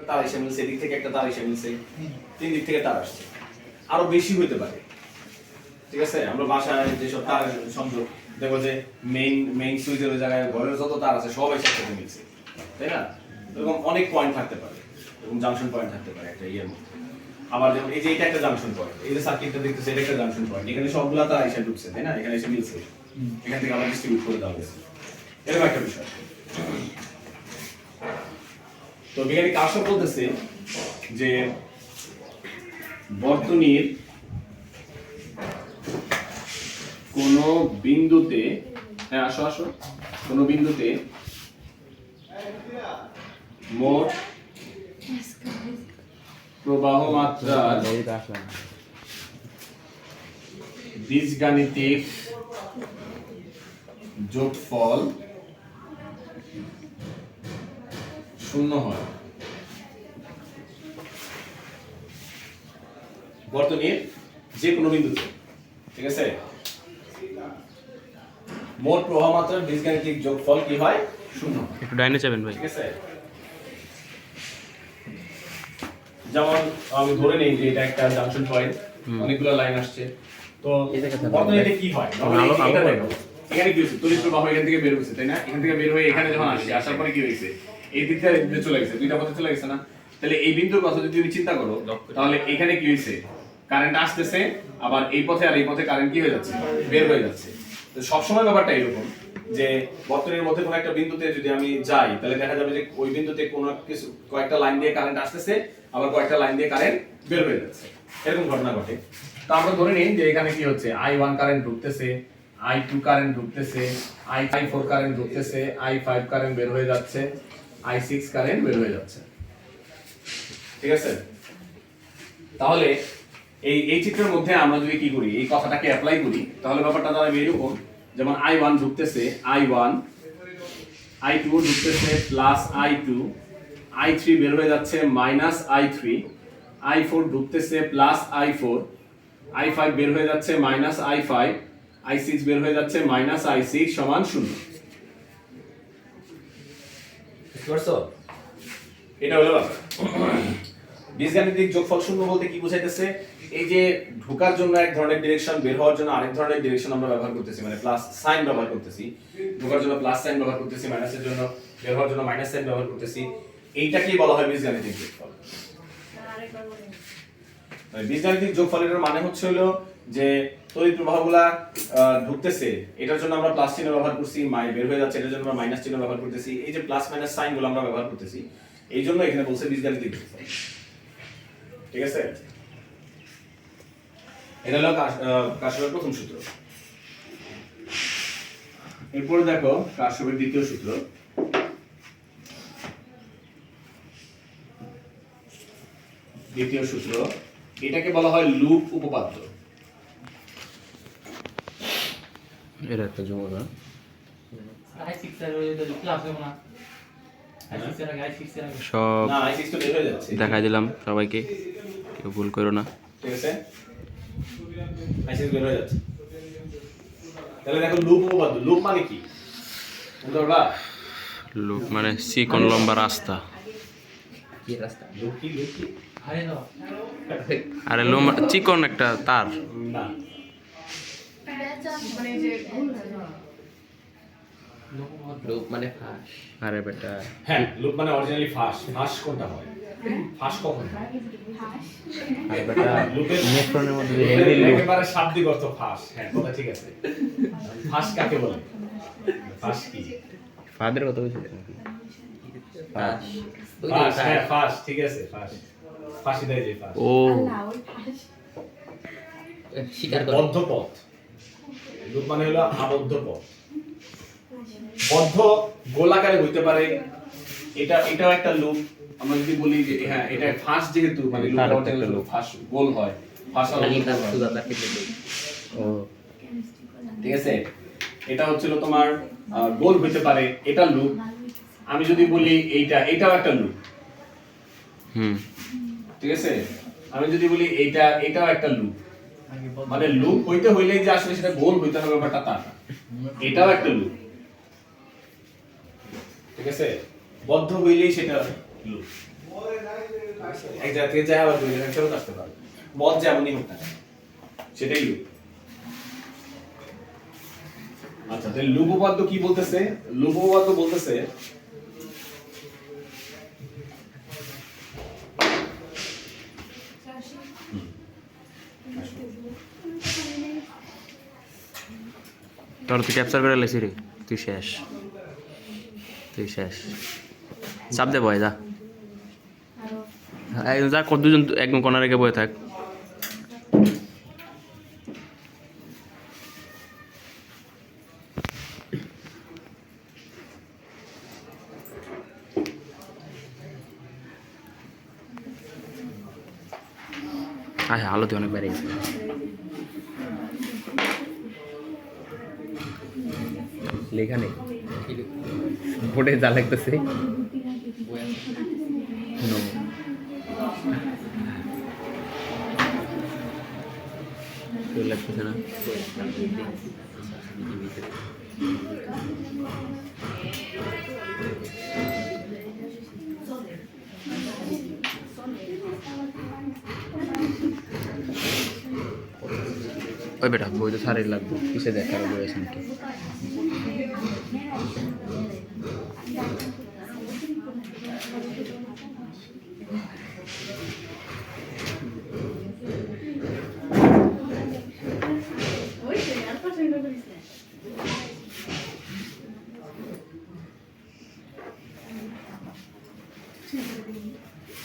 তার এসে মিলছে, এদিক থেকে একটা তার এসে মিলছে, তিন দিক থেকে তার আসছে, আরো বেশি হতে পারে। ঠিক আছে, আমরা বাসায় যেসব তার সংযোগ দেখবো যে মেইন সুইচের ওই জায়গায় ঘরের যত তার আছে সব একসাথে মিলছে, তাই না? এরকম অনেক পয়েন্ট থাকতে পারে, এরকম জাংশন পয়েন্ট থাকতে পারে একটা ইয়ের মধ্যে। আবার যেমন এই যে এটা একটা জাংশন পয়েন্ট, এই যে সার্কিটটা দেখতেছে এটা একটা জাংশন পয়েন্ট, এখানে সবগুলা তার এসে ঢুকছে, তাই না? এখানে এসে মিলছে, এখান থেকে আবার ডিস্ট্রিবিউট করে দেওয়া হয়েছে, এরকম একটা বিষয়। তো বিজ্ঞানী কার্শফ বলতেছে যে বর্তনীর কোন বিন্দুতে, হ্যাঁ আসো আসো, কোন বিন্দুতে মোট প্রবাহ মাত্রার বীজগাণিতিক যোগফল শূন্য হয়। বর্তনীর যে কোনো বিন্দুতে, ঠিক আছে, মোট প্রবাহ মাত্রার বীজগাণিতিক যোগফল কি হয়? শূন্য। একটু ডাইনে যাবেন ভাই। ঠিক আছে, যেমন আমি ধরে নেই যে এটা একটা জাংশন পয়েন্ট, অনেকগুলো লাইন আসছে, তো বর্তনীতে কি হয়? এখানে কি হচ্ছে? তড়িৎ প্রবাহ এখান থেকে বের হচ্ছে, তাই না? এখান থেকে বের হয়ে এখানে যখন আসছে, আসার পরে কি হয়েছে? এই দিক থেকে চলে গেছে, দুইটা পথে চলে গেছে না? তাহলে এই বিন্দুর কথা যদি তুমি চিন্তা করো, তাহলে এখানে কি হয়েছে? কারেন্ট আসতেছে, আবার এই পথে আর এই পথে কারেন্ট কি হয়ে যাচ্ছে? বের হয়ে যাচ্ছে। তো সবসময় ব্যাপারটা এরকম যে বর্তনীর মধ্যে কোনো একটা বিন্দুতে যদি আমি যাই, তাহলে দেখা যাবে যে ওই বিন্দুতে কোনো কিছু কয়েকটা লাইন দিয়ে কারেন্ট আসতেছে, আবার কয়েকটা লাইন দিয়ে কারেন্ট বের হয়ে যাচ্ছে, এরকম ঘটনা ঘটে। তো আমরা ধরে নিই যে এখানে কি হচ্ছে? I1 কারেন্ট ঢুকতেছে, I2 কারেন্ট ঢুকতেছে, I4 কারেন্ট ঢুকতেছে, I5 কারেন্ট বের হয়ে যাচ্ছে, I6 কারেন্ট বের হয়ে যাচ্ছে। ঠিক আছে, তাহলে এই চিত্রের মধ্যে আমরা যদি কি করি, এই কথাটাকে অ্যাপ্লাই করি, তাহলে ব্যাপারটা দাঁড়াবে এরকম, যেমন I1 ঢুকতেছে, I1, I2 ঢুকতেছে প্লাস I2, I3 বের হয়ে যাচ্ছে মাইনাস I3, I4 ঢুকতেছে প্লাস I4, I5 বের হয়ে যাচ্ছে মাইনাস I5, I6 বের হয়ে যাচ্ছে মাইনাস I6 সমান 0। বুঝতে পারছো? এটা হলো ব্যাপার। বীজগাণিতিক যোগফল শূন্য বলতে কি বোঝাইতেছে? এই যে ঢোকার জন্য এক ধরনের ডিরেকশন, বের হওয়ার জন্য আরেক ধরনের ডিরেকশন আমরা ব্যবহার করতেছি, মানে প্লাস সাইন ব্যবহার করতেছি, ঢোকার জন্য প্লাস সাইন ব্যবহার করতেছি, মাইনাসের জন্য, বের হওয়ার জন্য মাইনাস সাইন ব্যবহার করতেছি। এইটাকেই বলা হয় বীজগাণিতিক যোগফল। বীজগাণিতিক যোগফলের মানে হচ্ছে হলো যে তড়িৎ প্রবাহগুলা ঢুকতেছে, এটার জন্য আমরা প্লাস চিহ্ন ব্যবহার করছি, বের হয়ে যাচ্ছে এটার জন্য আমরা মাইনাস চিহ্ন ব্যবহার করতেছি, এই যে প্লাস মাইনাস সাইনগুলো আমরা ব্যবহার করতেছি, এই জন্য এখানে বলছে বীজগাণিতিক যোগফল। ঠিক আছে, এটা হলো কার্শফের প্রথম সূত্র। এরপরে দেখো কার্শফের দ্বিতীয় সূত্র। দ্বিতীয় সূত্র, এটাকে বলা হয় লুপ উপপাদ্য। এর একটা জমা সব দেখাই দিলাম সবাইকে, কেউ ভুল করো না। ঠিক আছে, বের হয়ে যাচ্ছে। তাহলে দেখো লুপ উপপাদ্য, লুপ মানে কি? লুপ মানে চিকন লম্বা রাস্তা। কি রাস্তা? লুপ কি? লুপ কি? আরে লম্বা চিকন একটা তার না, লুপ মানে ফাঁস। আরে বেটা, হ্যাঁ লুপ মানে অরিজিনালি ফাঁস। ফাঁস কোনটা হয়? ফাঁস কখন হয়? আরে বেটা লুপের নেফ্রনের মধ্যে যে হেলদি লুপ, একেবারে শাব্দিক অর্থ ফাঁস। হ্যাঁ কথা ঠিক আছে। ফাঁস কাকে বলে? ফাঁস কি? ফাদের কথা বলছিস নাকি? ফাঁস। ফাঁস, হ্যাঁ ফাঁস, ঠিক আছে, ফাঁস। ফাঁসি দেয় যে ফাঁস। ও স্বীকার করে। বদ্ধ পথ। লুপ মানে হলো আবদ্ধ পথ। বদ্ধ গোলাকারে হইতে পারে, এটাও একটা লুপ। আমরা যদি বলি যে হ্যাঁ এটা ফাঁস, যেহেতু মানে লুপ ফাঁস গোল হয়, ফাঁস ও ঠিক আছে, এটা হচ্ছিল তোমার গোল হইতে পারে, এটা লুপ। আমি যদি বলি এটাও একটা লুপ। ঠিক আছে, আমি যদি বলি এটাও একটা লুপ, মানে লুপ হইতে হইলেই যে আসলে সেটা গোল হইতে হবে ব্যাপারটা তা না, এটাও একটা লুপ। ঠিক আছে, বদ্ধ হইলেই সেটা লুপ। এক জায়গা থেকে যায় আবার দুই জায়গায় ফেরত আসতে পারবে। পথ যেমনই হোক না কেন, সেটাই লুপ। আচ্ছা, তাহলে লুপ উপপাদ্য কি বলতেছে? লুপ উপপাদ্য বলতেছে তোর তুই ক্যাপচার করে লেছি রে, তুই শেষ, চাপ দে বয় যা, যা কত দুজন একদম কোনা রেখে বয়ে থাক। হ্যাঁ, আলো দিয়ে অনেক বেড়ে গেছে। লেখা নেই বোর্ডে যা লাগতেছে লাগতেছে না। ওই বেটা বই তো সারেই লাগবে, কিসে দেখ কারো বই আছে নাকি।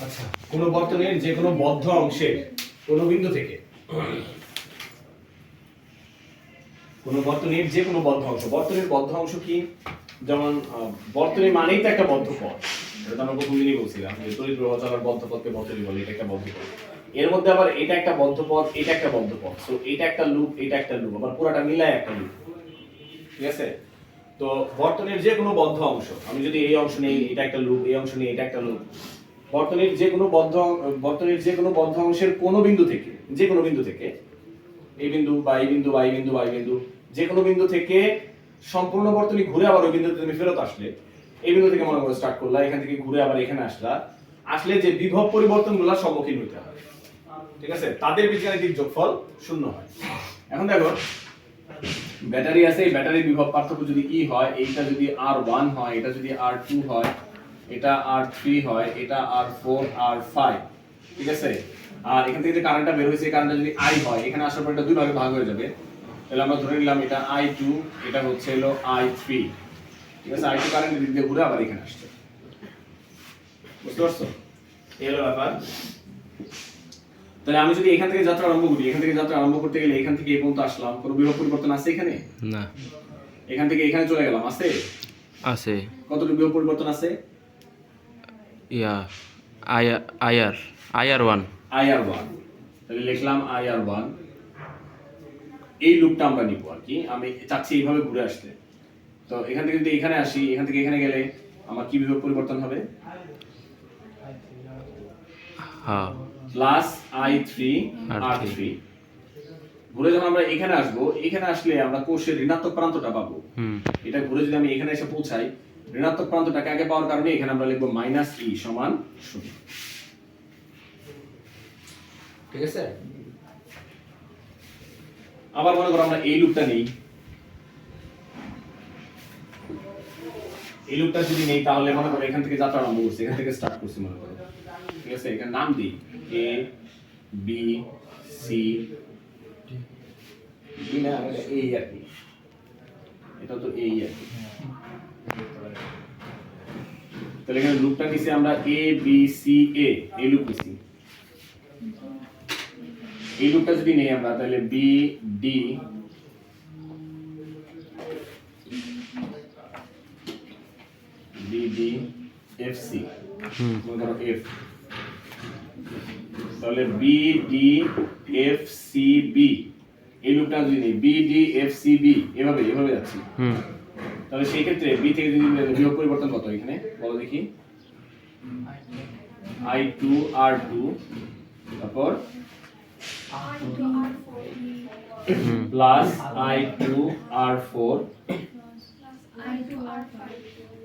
আচ্ছা, কোন বর্তনীর যে কোনো বদ্ধ অংশের কোন বিন্দু থেকে, কোন বর্তনীর যে কোনো বদ্ধ অংশ, বর্তনীর বদ্ধ অংশ কি? যেমন বর্তনী মানেই তো একটা বদ্ধ পথ, এটা আমরা প্রথম দিনই বলছিলাম যে তড়িৎ প্রবাহ চলার বদ্ধ পথকে বর্তনী বলে, এটা একটা বদ্ধ পথ। এর মধ্যে আবার এটা একটা বদ্ধ পথ, এটা একটা বদ্ধ পথ, সো এটা একটা লুপ, এটা একটা লুপ, আবার পুরোটা মিলায় একটা লুপ। ঠিক আছে? তো বর্তনীর যে কোনো বদ্ধ অংশ, আমি যদি এই অংশ নেই, এটা একটা লুপ, এই অংশ নেই, এটা একটা লুপ, বর্তনীর যে কোনো বদ্ধ অংশের কোন বিন্দু থেকে, যে কোনো বিন্দু থেকে, এই বিন্দু বা এই বিন্দু বা এই বিন্দু বা এই বিন্দু, যে কোনো বিন্দু থেকে সম্পূর্ণ বর্তনী ঘুরে আবার ওই বিন্দুতে তুমি ফেরত আসলে, এই বিন্দু থেকে মনে করো স্টার্ট করলা, এখান থেকে ঘুরে আবার এখানে আসলে যে বিভব পরিবর্তনগুলো সম্মুখীন হইতে হয়, ঠিক আছে, তাদের বীজগাণিতিক যোগফল 0 হয়। এখন দেখো ব্যাটারি আছে, এই ব্যাটারির বিভব পার্থক্য যদি E হয়, এইটা যদি R1 হয়, এটা যদি R2 হয়, এটা R3 হয়, এটা R4 R5, ঠিক আছে। আর এখান থেকে যে কারেন্টটা বের হয়েছে, এই কারেন্টটা যদি I হয়, এখানে আসার পর এটা দুই ভাগে ভাগ হয়ে যাবে, তাহলে আমরা ধরে নিলাম এটা I2, এটা হচ্ছে হলো I3, ঠিক আছে। I2 কারেন্ট দিক দিয়ে ঘুরে আবার এখানে আসছে, বুঝতে পারছো? এই হলো ব্যাপার। তাহলে আমি যদি এখান থেকে যাত্রা আরম্ভ করি, এখান থেকে যাত্রা আরম্ভ করতে গেলে এখান থেকে এই পর্যন্ত আসলাম, কোনো বিভব পরিবর্তন আছে এখানে? না। এখান থেকে এখানে চলে গেলাম, আছে? আছে। কতটুকু বিভব পরিবর্তন আছে? ইয়া IR1, তাহলে লিখলাম IR1। এই লুপটা আমরা নিব আর কি, আমি চাচ্ছি এইভাবে ঘুরে আসতে। তো এখান থেকে যদি এখানে আসি, এখান থেকে এখানে গেলে আমার কি বিভব পরিবর্তন হবে? হ্যাঁ, প্লাস I3 R3। ঘুরে যখন আমরা এখানে আসবো, এখানে আসলে আমরা কোষের ঋণাত্মক প্রান্তটা পাবো। এটা ঘুরে যদি আমি এখানে এসে পৌঁছাই, ঋণাত্মক প্রান্তটাকে আগে পাওয়ার কারণে এখানে আমরা লিখবো -E সমান 0, ঠিক আছে। আবার মনে করো আমরা এই লুপটা নেই, এই লুপটা যদি নেই তাহলে মনে করো এখান থেকে যাত্রা আরম্ভ করছি, এখান থেকে স্টার্ট করছি মনে করো, ঠিক আছে। এখানে নাম দিই A B C D, না এই আর কি, এটা তো এই আর কি। তাহলে এখানে লুপটা নিছি আমরা A B C A, এই লুপ নিছি। এই লুপটা যদি নেই আমরা, তাহলে B D B D F C, মনে করো F, তাহলে B D F C B, এই লুপটা যদি নেই B D F C B, এভাবে যাচ্ছি। তাহলে সেই ক্ষেত্রে B থেকে যদি বিভব পরিবর্তন কত এখানে বলো দেখি? I2 R2, তারপর plus I2 R4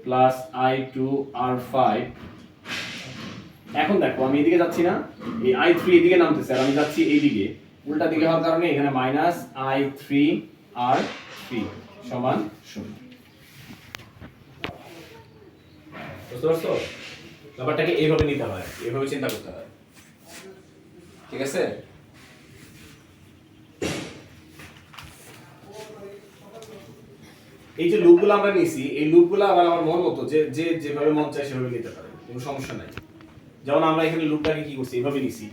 plus I2 R5 এখন দেখো আমি এদিকে যাচ্ছি না, এই i3 এদিকে নামতেছে আর আমি যাচ্ছি এইদিকে, উল্টা দিকে হওয়ার কারণে এখানে মাইনাস i3 r3 সমান 0। বুঝতে পারছো? ব্যাপারটাকে এইভাবে নিতে হয়, এইভাবে চিন্তা করতে হয়, ঠিক আছে? এই যে লুপগুলো আমরা নিছি, এই লুপগুলো আবার আমার মন মতো যে যেভাবে মন চায় সেভাবে নিতে পারে, কোনো সমস্যা নাই। যেমন আমরা এখানে লুপটাকে কি করছি, এইভাবে নিছি।